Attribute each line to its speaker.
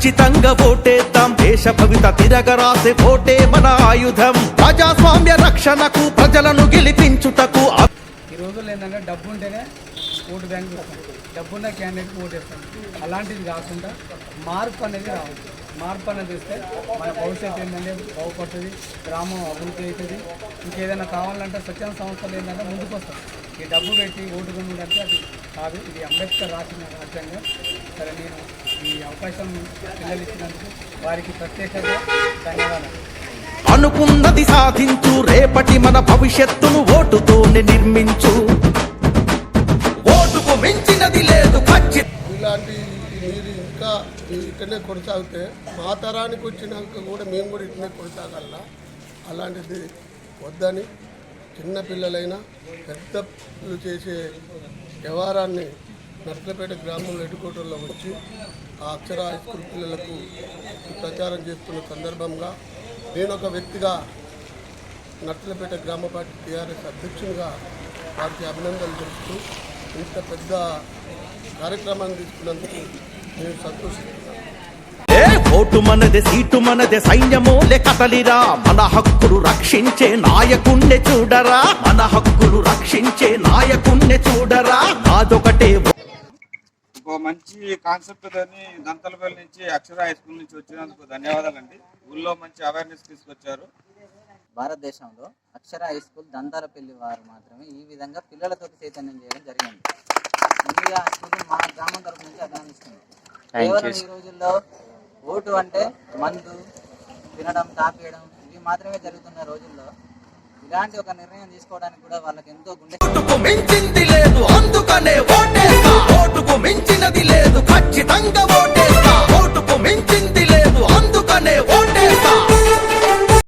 Speaker 1: ఖచ్చితంగా ఓటేద్దాం, దేశ భవిత తిరగరాసే ఓటే మన ఆయుధం. ప్రజాస్వామ్య రక్షణకు ప్రజలను గెలిపించుటకు.
Speaker 2: ఈ రోజుల్లో ఏంటంటే డబ్బు ఉంటేనే ఓటు బ్యాంక్ ఇస్తాం, డబ్బున్న క్యాండిడేట్కి ఓటేస్తాం. అలాంటిది కాకుండా మార్పు అనేది రావాలి. మార్పు అనేది ఇస్తే మన భవిష్యత్తు ఏంటంటే బాగుపడుతుంది, గ్రామం అభివృద్ధి అవుతుంది. ఇంకేదైనా కావాలంటే స్వచ్ఛంద సంస్థలు ఏంటంటే ముందుకు వస్తాం. ఈ డబ్బు పెట్టి ఓటు కొనుగోలంటే అది కాదు. ఇది అంబేద్కర్ రాసిన రాజ్యాంగం. సరే, నేను ఈ అవకాశం పిల్లలు ఇచ్చినందుకు వారికి ప్రత్యేకంగా ధన్యవాదాలు.
Speaker 1: అనుకున్నది సాధించు, రేపటి మన భవిష్యత్తును ఓటుతోనే నిర్మించు. ఓటుకు మించినది లేదు.
Speaker 3: ఇలాంటి మీరు ఇంకా ఇట్లనే కొనసాగితే మా తరానికి వచ్చినాక కూడా మేము కూడా ఇట్లనే కొనసాగాల. అలాంటిది వద్దని చిన్నపిల్లలైనా పెద్దలు చేసే వ్యవహారాన్ని నర్సలపేట గ్రామంలో ఎడ్డుకోటల్లో వచ్చి ఆ అక్షర హై స్కూల్ పిల్లలకు ప్రచారం చేస్తున్న సందర్భంగా నేను ఒక వ్యక్తిగా నర్సలపేట గ్రామ పార్టీ టీఆర్ఎస్ అధ్యక్షునిగా వారికి అభినందనలు తెలుపుతూ ఇంత పెద్ద కార్యక్రమాన్ని తీసుకున్నందుకు నేను సంతోషిస్తున్నాను.
Speaker 1: ఓటు మనదే, సీటు మనదే, సైన్యమోలే కదలిరా. మన హక్కులు రక్షించే నాయకుణ్ణి చూడరా, మన హక్కులు రక్షించే నాయకుణ్ణి చూడరా. నాదొకటే
Speaker 4: మంచి కాన్సెప్ట్ తోని దంతలపల్లి నుంచి అక్షర హై స్కూల్ నుంచి వచ్చినందుకు ధన్యవాదాలండి. ఊళ్ళో మంచి అవేర్నెస్ తీసుకొచ్చారు.
Speaker 5: భారతదేశంలో అక్షర హై స్కూల్ దంతాలపల్లి వారు మాత్రమే ఈ విధంగా పిల్లలతో చైతన్యం చేయడం జరిగింది. ముందుగా స్కూల్ మా గ్రామం తరపు నుంచి అభినందిస్తుంది. కేవలం ఈ రోజుల్లో ఓటు అంటే మందు తినడం, తాపేయడం ఇవి మాత్రమే జరుగుతున్న రోజుల్లో ఇలాంటి ఒక నిర్ణయం తీసుకోవడానికి కూడా వాళ్ళకి ఎంతో గుండె